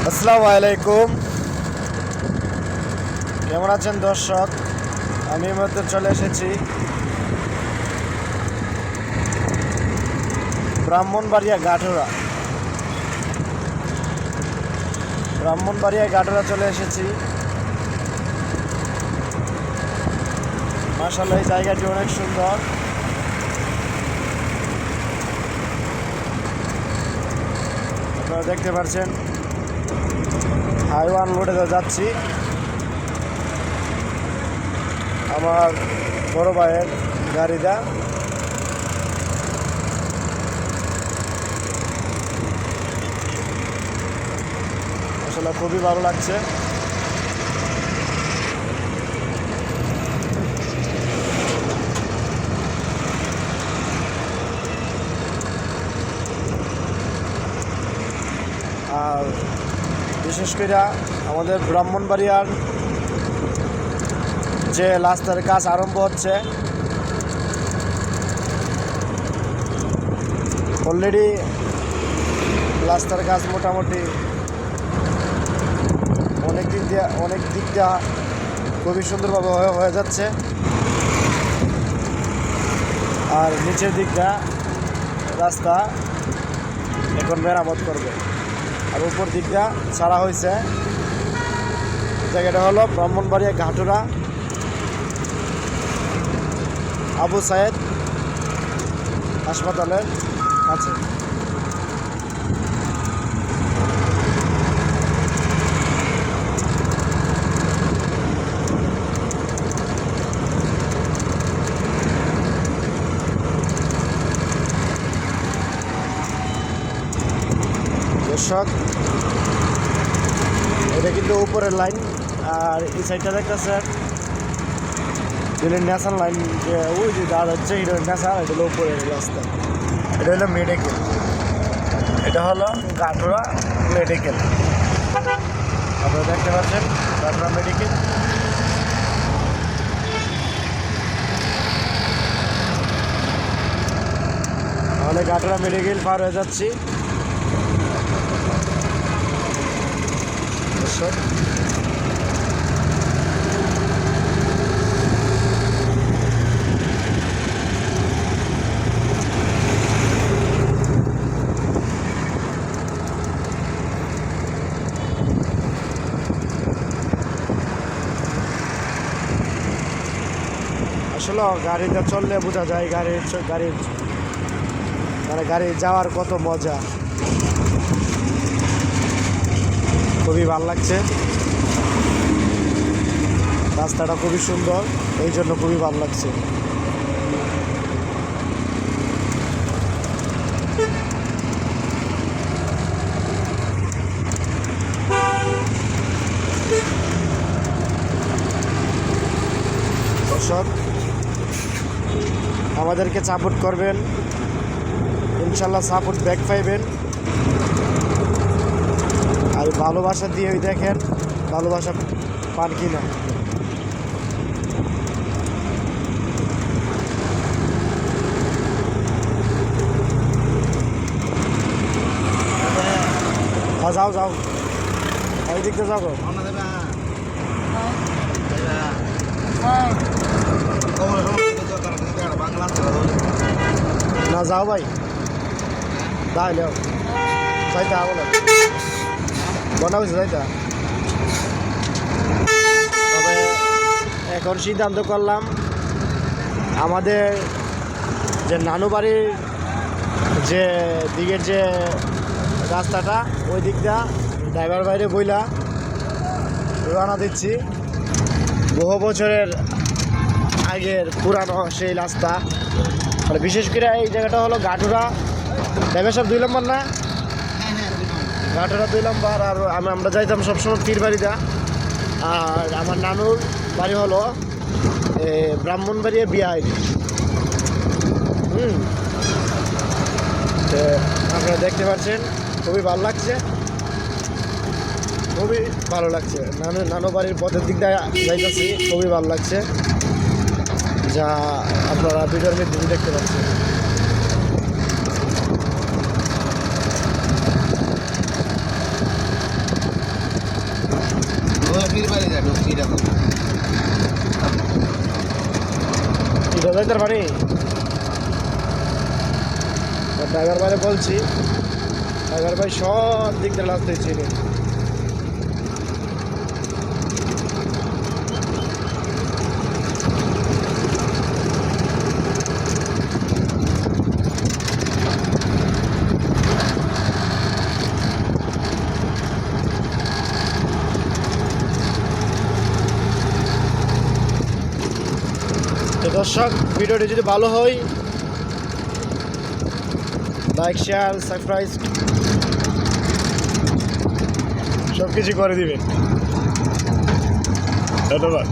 আসসালামু আলাইকুম, কেমন আছেন দর্শক? আমি মাত্র চলে এসেছি ব্রাহ্মণবাড়িয়া গাঠুরা চলে এসেছি। মাশাআল্লাহ, এই জায়গাটি অনেক সুন্দর। আপনারা দেখতে পাচ্ছেন হাইওয়ান রোডে যাচ্ছি। আমার বড় ভাইয়ের গাড়িটা আসলে খুবই ভালো লাগছে। আর বিশেষ করে আমাদের ব্রাহ্মণবাড়িয়ার যে রাস্তার কাজ আরম্ভ হচ্ছে, অলরেডি রাস্তার কাজ মোটামুটি অনেক দিক দিয়ে খুবই সুন্দরভাবে হয়ে যাচ্ছে। আর নিচের দিকটা রাস্তা এখন মেরামত করবে, আর উপর দিকটা ছাড়া হয়েছে। জায়গাটা হলো ব্রাহ্মণবাড়িয়া ঘাটুরা আবু সায়েদ হাসপাতালের কাছে। দর্শক, এটা কিন্তু উপরের লাইন, আর এই সাইডটা দেখতেছে ন্যাশনাল লাইন, যে ওই যে দাঁড় হচ্ছে এটা ন্যাশনাল, এটা হলো উপরের রাস্তা। এটা হলো মেডিকেল, এটা হলো গাঠুরা মেডিকেল। আপনারা দেখতে পাচ্ছেন গাঠুরা মেডিকেল। তাহলে গাঠুরা মেডিকেল পার হয়ে যাচ্ছি। আসলে গাড়িটা চললে বোঝা যায় গাড়ি যাওয়ার কত মজা। খুবই ভালো লাগছে, রাস্তাটা খুবই সুন্দর, এই জন্য খুবই ভালো লাগছে। দর্শক, আমাদেরকে সাপোর্ট করবেন, ইনশাল্লাহ সাপোর্ট ব্যাক পাইবেন। আর ভালোবাসা দিয়ে দেখেন ভালোবাসা পান কিনা। যাও যাও, ওই দিকটা যাও। না যাও ভাই, তাহলে যাইতে হবে না, বনা হয়েছে যাইতে। তবে এখন সিদ্ধান্ত করলাম, আমাদের যে নানু বাড়ির যে দিকের যে রাস্তাটা, ওই দিকটা ড্রাইভার বাইরে বইলা রওনা দিচ্ছি। বহু বছরের আগের পুরানো সেই রাস্তা। মানে বিশেষ করে এই জায়গাটা হলো গাঠুরা ড্রাইভার 2 নম্বর না, গাঠুরা 2 নম্বর। আর আমরা যাইতাম সবসময় পীরবাড়িটা। আর আমার নানুর বাড়ি হলো ব্রাহ্মণবাড়িয়া বিআইডি। তো আপনারা দেখতে পাচ্ছেন খুবই ভালো লাগছে, খুবই ভালো লাগছে। নানু বাড়ির পথের দিক দিয়ে যাইতেছি, খুবই ভালো লাগছে, যা আপনারা ভিডিওর মধ্যে দেখতে পাচ্ছেন। যাইতে পারি ড্রাইভার ভাইরে বলছি, ড্রাইভার ভাই সব দিক দিয়ে রাস্তা চিনি। তো দর্শক, ভিডিওটি যদি ভালো হয় লাইক শেয়ার সাবস্ক্রাইব সব কিছু করে দিবেন। ধন্যবাদ।